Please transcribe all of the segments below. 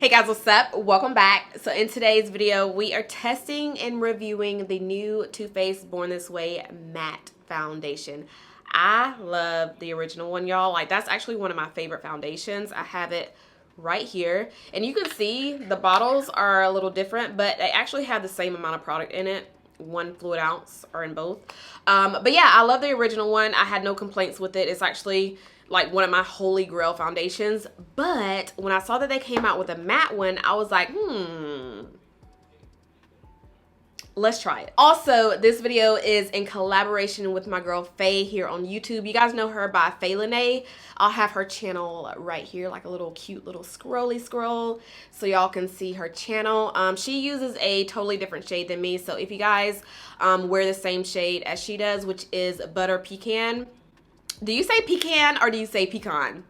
Hey guys, what's up? Welcome back. So in today's video, we are testing and reviewing the new Too Faced Born This Way matte foundation. I love the original one, y'all. Like, that's actually one of my favorite foundations. I have it right here, and you can see the bottles are a little different, but they actually have the same amount of product in it. 1 fluid ounce or in both. But yeah, I love the original one. I had no complaints with it. It's actually like one of my holy grail foundations. But when I saw that they came out with a matte one, I was like, let's try it. Also, this video is in collaboration with my girl Faye here on YouTube. You guys know her by FayyLenee. I'll have her channel right here, like a little cute little scrolly scroll, so y'all can see her channel. She uses a totally different shade than me, so if you guys wear the same shade as she does, which is Butter Pecan. Do you say pecan or do you say pecan?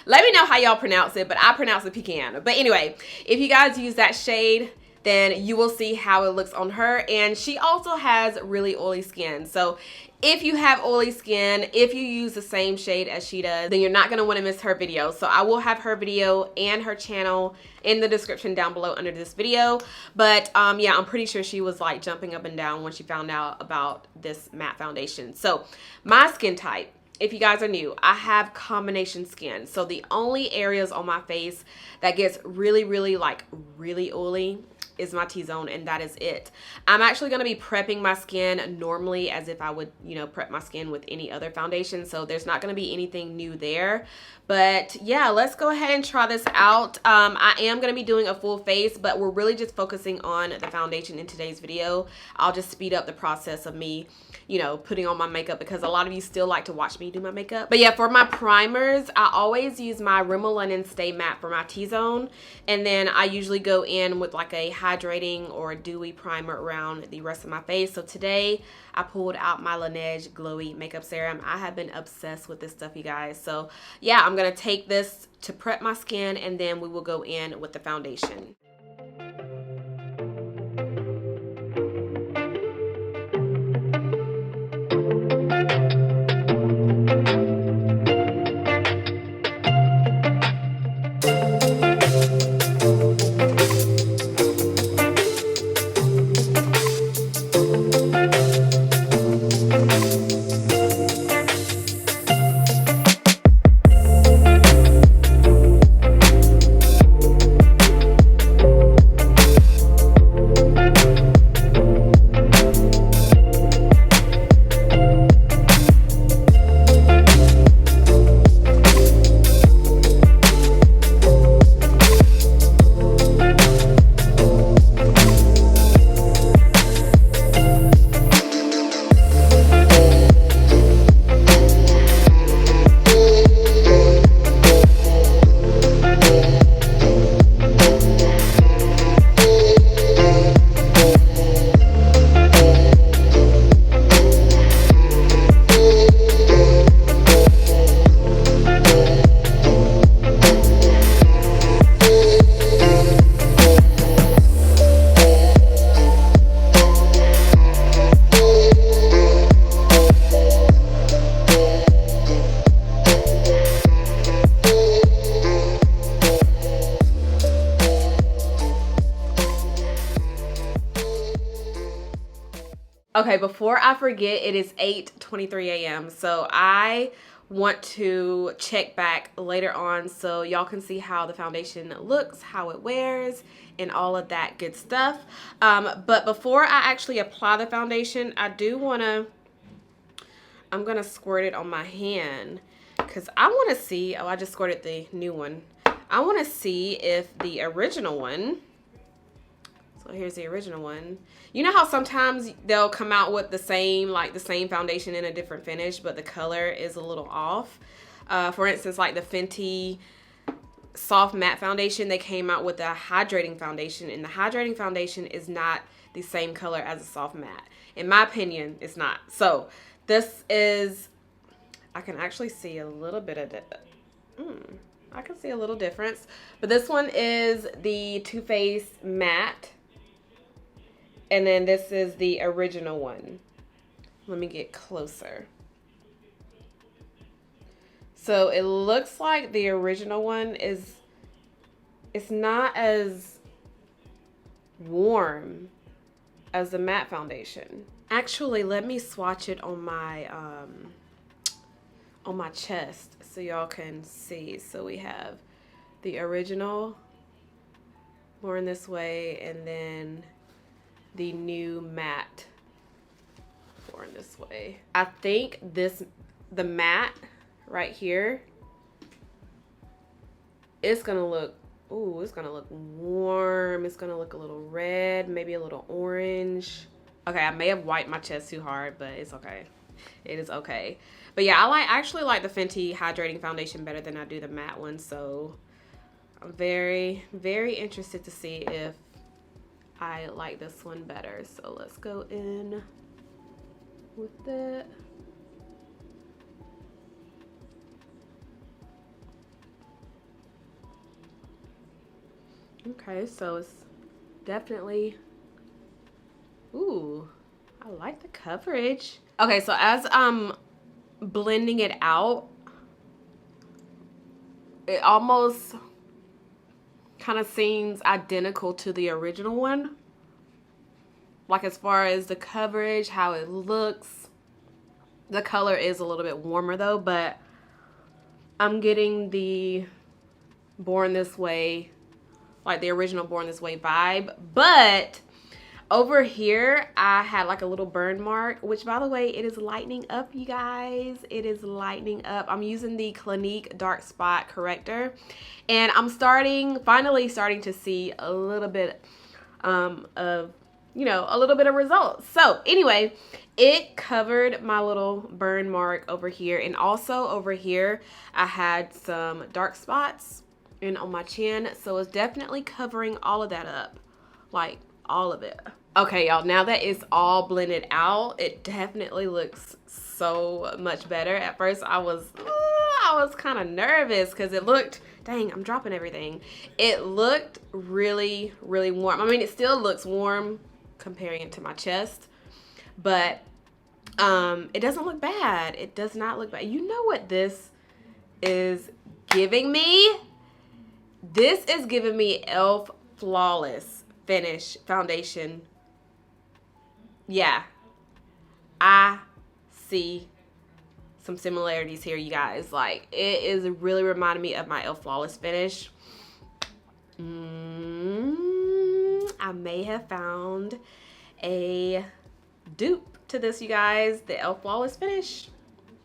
Let me know how y'all pronounce it, but I pronounce it pecan. But anyway, if you guys use that shade, then you will see how it looks on her. And she also has really oily skin. So if you have oily skin, if you use the same shade as she does, then you're not gonna wanna miss her video. So I will have her video and her channel in the description down below under this video. But yeah, I'm pretty sure she was like jumping up and down when she found out about this matte foundation. So my skin type, if you guys are new, I have combination skin. So the only areas on my face that gets really oily is my T-zone, and that is it. I'm actually gonna be prepping my skin normally as if I would, you know, prep my skin with any other foundation. So there's not gonna be anything new there. But yeah, let's go ahead and try this out. I am gonna be doing a full face, but we're really just focusing on the foundation in today's video. I'll just speed up the process of me, you know, putting on my makeup because a lot of you still like to watch me do my makeup. But yeah, for my primers, I always use my Rimmel Linen Stay Matte for my T-zone. And then I usually go in with like a hydrating or a dewy primer around the rest of my face. So today I pulled out my Laneige Glowy Makeup Serum. I have been obsessed with this stuff, you guys. So yeah, I'm gonna take this to prep my skin and then we will go in with the foundation. Okay, before I forget, it is 8:23 a.m. So I want to check back later on so y'all can see how the foundation looks, how it wears, and all of that good stuff. But before I actually apply the foundation, I'm gonna squirt it on my hand because I want to see, oh, I just squirted the new one. I want to see if the original one, so here's the original one. You know how sometimes they'll come out with the same foundation in a different finish, but the color is a little off. For instance, like the Fenty Soft Matte Foundation, they came out with a hydrating foundation, and the hydrating foundation is not the same color as a soft matte. In my opinion, it's not. So this is, I can actually see a little bit of it. I can see a little difference. But this one is the Too Faced Matte. And then this is the original one. Let me get closer. So it looks like the original one is it's not as warm as the matte foundation. Actually, let me swatch it on my chest so y'all can see. So we have the original Born This Way, and then the new matte Born This Way. I think the matte right here, it's gonna look, ooh, it's gonna look warm. It's gonna look a little red, maybe a little orange. Okay, I may have wiped my chest too hard, but it's okay. It is okay. But yeah, I actually like the Fenty hydrating foundation better than I do the matte one. So I'm very, very interested to see if I like this one better. So let's go in with that. Okay, so it's definitely, ooh, I like the coverage. Okay, so as I'm blending it out, it almost kind of seems identical to the original one. Like as far as the coverage, how it looks. The color is a little bit warmer though, but I'm getting the Born This Way, like the original Born This Way vibe. But over here, I had like a little burn mark, which by the way, it is lightening up, you guys. It is lightening up. I'm using the Clinique Dark Spot Corrector, and I'm finally starting to see a little bit of, you know, a little bit of results. So anyway, it covered my little burn mark over here, and also over here, I had some dark spots and on my chin, so it's definitely covering all of that up, like all of it. Okay, y'all, now that it's all blended out, it definitely looks so much better. At first I was kind of nervous because it looked, dang, I'm dropping everything. It looked really, really warm. I mean, it still looks warm comparing it to my chest, but it doesn't look bad. It does not look bad. You know what this is giving me? This is giving me e.l.f. Flawless Finish Foundation. Yeah, I see some similarities here, you guys. Like, it is really reminding me of my e.l.f. Flawless Finish. I may have found a dupe to this, you guys. The e.l.f. Flawless Finish.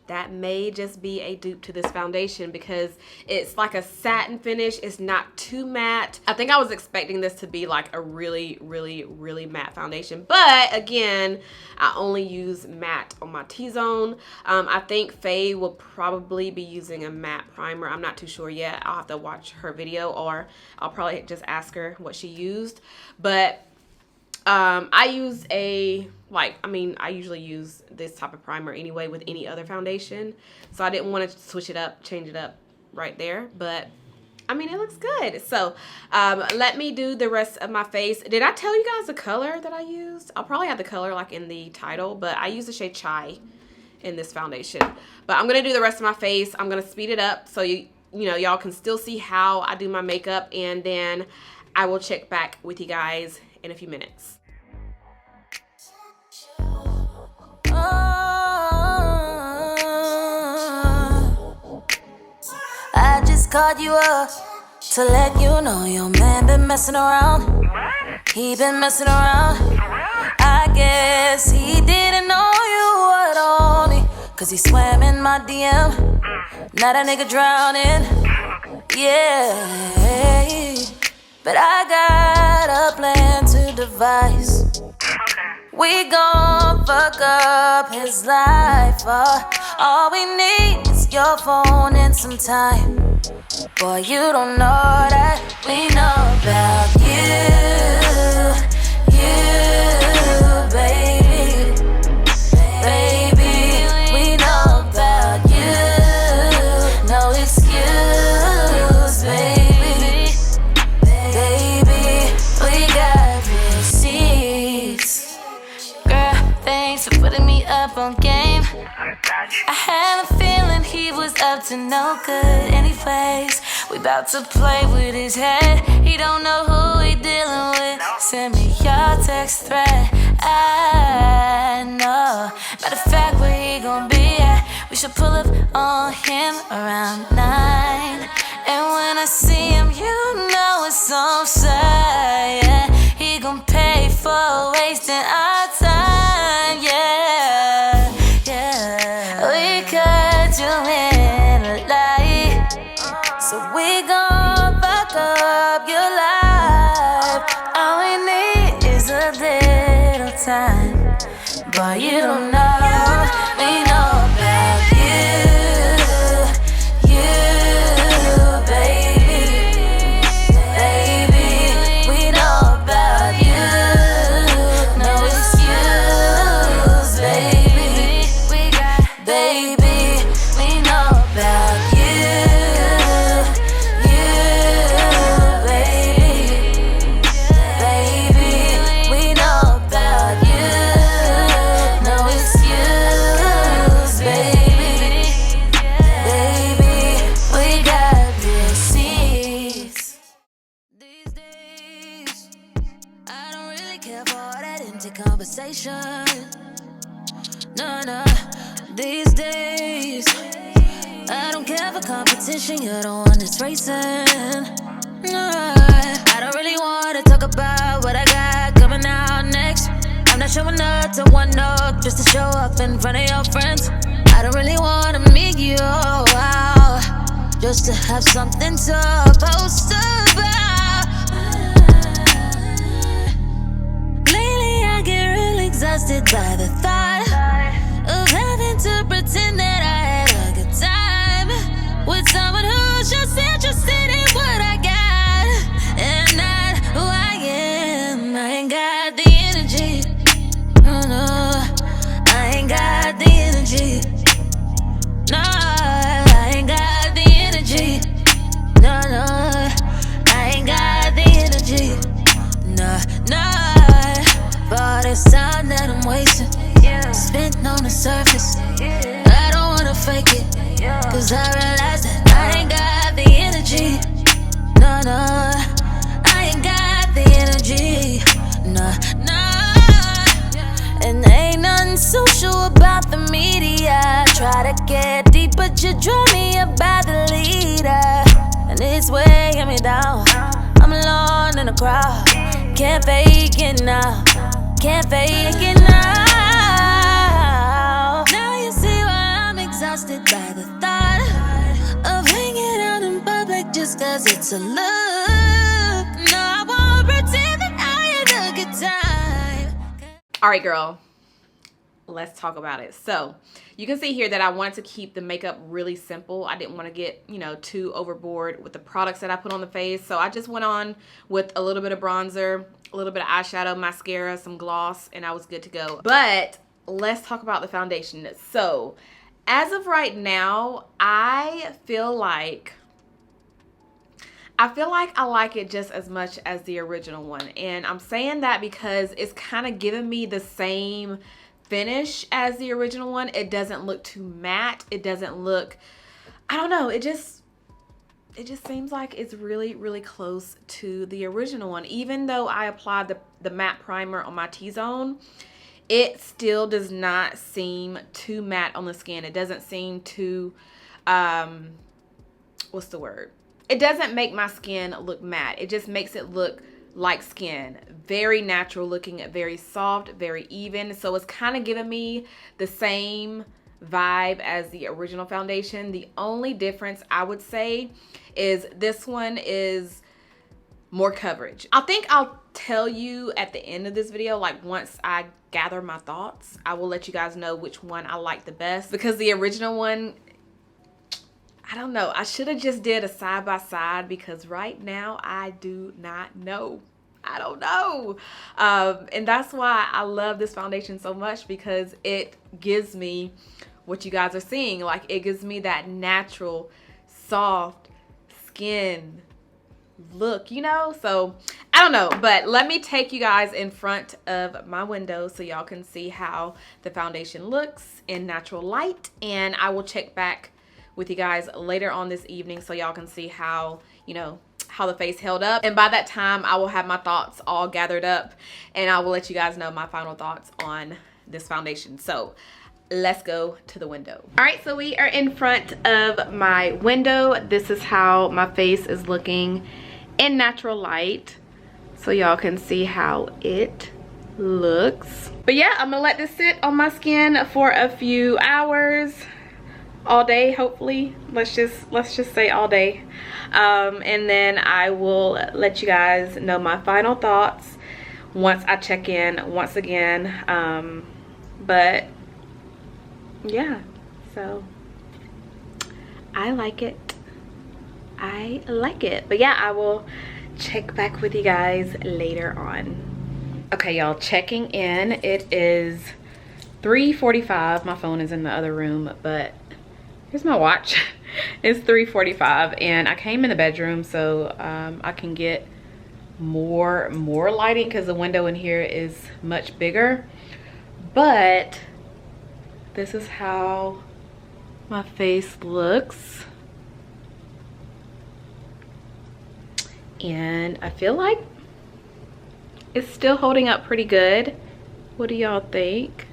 That may just be a dupe to this foundation because it's like a satin finish. It's not too matte. I think I was expecting this to be like a really, really, really matte foundation. But again, I only use matte on my T-zone. I think Faye will probably be using a matte primer. I'm not too sure yet. I'll have to watch her video, or I'll probably just ask her what she used. But I use I usually use this type of primer anyway with any other foundation. So I didn't want to switch it up, change it up right there. But, I mean, it looks good. So, let me do the rest of my face. Did I tell you guys the color that I used? I'll probably have the color like in the title, but I use the shade Chai in this foundation. But I'm going to do the rest of my face. I'm going to speed it up so you know, y'all can still see how I do my makeup. And then I will check back with you guys in a few minutes. I just called you up to let you know your man been messing around. He been messing around. I guess he didn't know you at all, cause he swam in my DM. Now that nigga drowning. Yeah, but I got a plan to devise. We gon' fuck up his life. All we need is your phone and some time. Boy, you don't know that we know about you, baby. Baby, we know about you. No excuse, baby. Baby, we got receipts. Girl, thanks for putting me up on game. I had a feeling he was up to no good anyways. We about to play with his head. He don't know who he dealing with. Send me your text thread. I know. Matter of fact, where he gon' be at? We should pull up on him around 9. And when I see him, you know it's on side. Yeah, he gon' pay for wasting our time. Yeah, yeah. We cut you in a lie, so we gon' fuck up your life. All we need is a little time, but you don't know. We know about you, baby. We know about you. No excuse, baby. Baby, we know about you, baby. Baby, we know about you. No excuse, baby. Baby, we got receipts. These days, I don't really care for all that empty conversation. No, no. These days, I don't care for competition. You're the one that's racing. No, I don't really want to talk about what I got coming out next. I'm not showing up to one note just to show up in front of your friends. I don't really want to meet you out just to have something to post about. Lately I get real exhausted by the thought of having to pretend that I had a good time with someone who's just interested in what I got and not who I am. I ain't got the energy. No, no, I ain't got the energy. No, I ain't got the energy. No, no, I ain't got the energy. No, no, for all this time that I'm wasting, spent on the surface. I don't wanna fake it, cause I realize that I ain't got the energy. No, no, I ain't got the energy. No, no. And ain't nothing social about the media. Try to get deep, but you draw me about the leader, and it's weighing me down. I'm alone in the crowd. Can't fake it now. Can't fake it now. Now you see why I'm exhausted by the thought of hanging out in public just cause it's a look. No, I won't pretend that I had a good time. All right, girl, let's talk about it. So you can see here that I wanted to keep the makeup really simple. I didn't want to get, you know, too overboard with the products that I put on the face. So I just went on with a little bit of bronzer, a little bit of eyeshadow, mascara, some gloss, and I was good to go. But let's talk about the foundation. So as of right now, I feel like I like it just as much as the original one. And I'm saying that because it's kind of giving me the same finish as the original one. It doesn't look too matte. It doesn't look, I don't know, it just seems like it's really, really close to the original one. Even though I applied the matte primer on my T-zone, it still does not seem too matte on the skin. It doesn't seem too, what's the word? It doesn't make my skin look matte. It just makes it look like skin. Very natural looking, very soft, very even. So it's kind of giving me the same vibe as the original foundation. The only difference I would say is this one is more coverage. I think I'll tell you at the end of this video, like once I gather my thoughts, I will let you guys know which one I like the best, because the original one, I don't know. I should have just did a side by side, because right now I do not know. I don't know. And that's why I love this foundation so much, because it gives me what you guys are seeing. Like, it gives me that natural, soft skin look, you know? So I don't know, but let me take you guys in front of my window so y'all can see how the foundation looks in natural light, and I will check back with you guys later on this evening so y'all can see how, you know, how the face held up. And by that time, I will have my thoughts all gathered up and I will let you guys know my final thoughts on this foundation. So let's go to the window. All right, so we are in front of my window. This is how my face is looking in natural light, so y'all can see how it looks. But yeah, I'm gonna let this sit on my skin for a few hours, all day hopefully. Let's just say all day, and then I will let you guys know my final thoughts once I check in once again. But yeah, so I like it. But yeah, I will check back with you guys later on. Okay, y'all, checking in. It is 3:45. My phone is in the other room, but here's my watch. It's 3:45 and I came in the bedroom so I can get more lighting because the window in here is much bigger. But this is how my face looks. And I feel like it's still holding up pretty good. What do y'all think?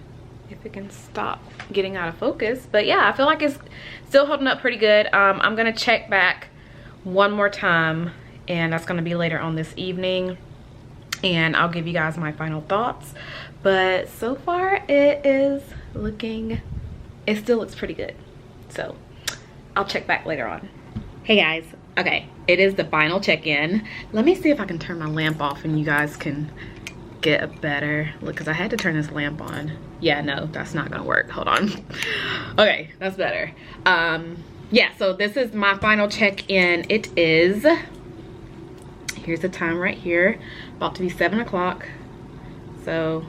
If it can stop getting out of focus. But yeah, I feel like it's still holding up pretty good. I'm gonna check back one more time and that's gonna be later on this evening. And I'll give you guys my final thoughts. But so far it is looking, it still looks pretty good. So I'll check back later on. Hey guys, okay, it is the final check-in. Let me see if I can turn my lamp off and you guys can get a better look, because I had to turn this lamp on. Yeah, no, that's not gonna work. Hold on. Okay, that's better. Yeah, so this is my final check-in. It is, here's the time right here, about to be 7 o'clock. So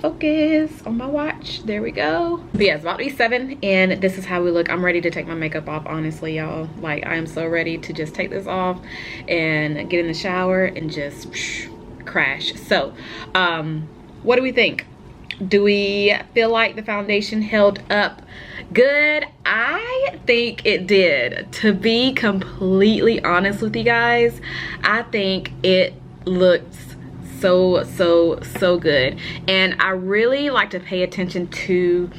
focus on my watch. There we go. But yeah, it's about to be 7 and this is how we look. I'm ready to take my makeup off, honestly, y'all. Like, I am so ready to just take this off and get in the shower and just crash. So what do we think? Do we feel like the foundation held up good? I think it did. To be completely honest with you guys, I think it looks so good. And I really like to pay attention to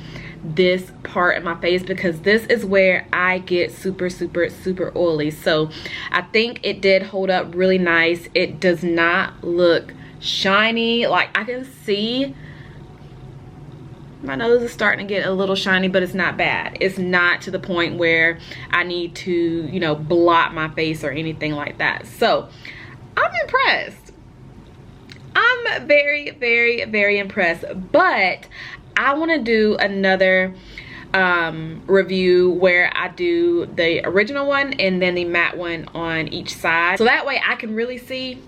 this part of my face because this is where I get super oily. So I think it did hold up really nice. It does not look shiny. Like, I can see my nose is starting to get a little shiny, but it's not bad. It's not to the point where I need to, you know, blot my face or anything like that. So I'm impressed. I'm very impressed. But I want to do another review where I do the original one and then the matte one on each side, so that way I can really see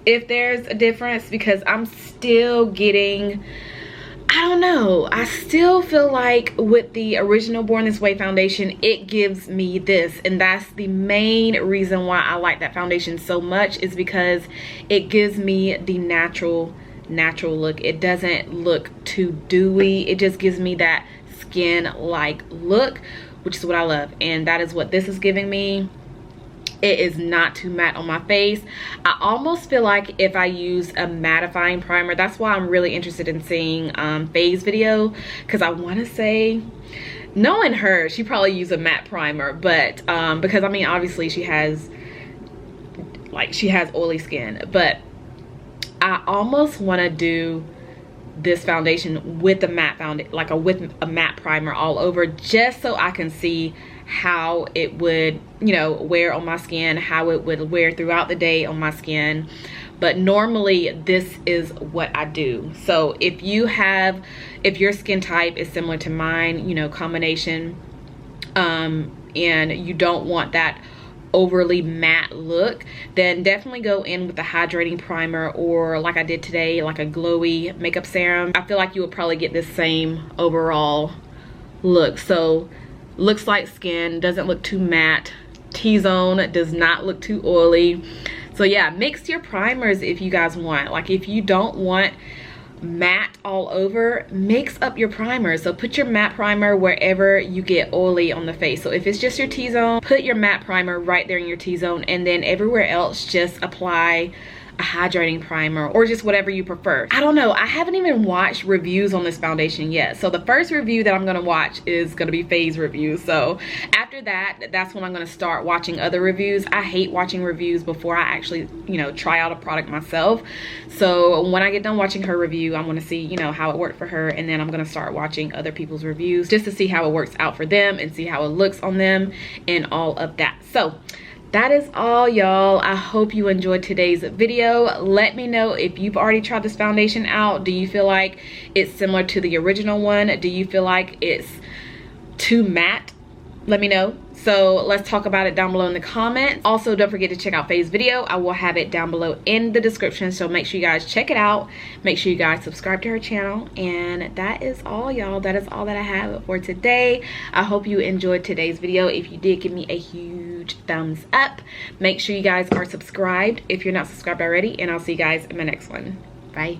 if there's a difference, because I'm still getting, I don't know, I still feel like with the original Born This Way foundation, it gives me this. And that's the main reason why I like that foundation so much, is because it gives me the natural look. It doesn't look too dewy. It just gives me that skin-like look, which is what I love. And that is what this is giving me. It is not too matte on my face. I almost feel like if I use a mattifying primer, that's why I'm really interested in seeing Faye's video, because I want to say, knowing her, she probably used a matte primer, but because I mean, obviously she has oily skin, but I almost want to do this foundation with a matte with a matte primer all over, just so I can see how it would, you know, wear on my skin, how it would wear throughout the day on my skin. But normally this is what I do. So if your skin type is similar to mine, you know, combination, and you don't want that overly matte look, then definitely go in with a hydrating primer, or like I did today, like a glowy makeup serum. I feel like you will probably get the same overall look. So looks like skin, doesn't look too matte, T-zone, does not look too oily. So yeah, mix your primers if you guys want. Like, if you don't want matte all over, mix up your primer. So put your matte primer wherever you get oily on the face. So if it's just your T-zone, put your matte primer right there in your T-zone, and then everywhere else just apply a hydrating primer or just whatever you prefer. I don't know, I haven't even watched reviews on this foundation yet. So the first review that I'm gonna watch is gonna be Faye's review. So after that, that's when I'm gonna start watching other reviews. I hate watching reviews before I actually, you know, try out a product myself. So when I get done watching her review, I'm gonna see, you know, how it worked for her, and then I'm gonna start watching other people's reviews just to see how it works out for them and see how it looks on them and all of that. So that is all, y'all. I hope you enjoyed today's video. Let me know if you've already tried this foundation out. Do you feel like it's similar to the original one? Do you feel like it's too matte? Let me know. So let's talk about it down below in the comments. Also, don't forget to check out Faye's video. I will have it down below in the description, so make sure you guys check it out. Make sure you guys subscribe to her channel. And that is all, y'all. That is all that I have for today. I hope you enjoyed today's video. If you did, give me a huge thumbs up. Make sure you guys are subscribed if you're not subscribed already, and I'll see you guys in my next one. Bye.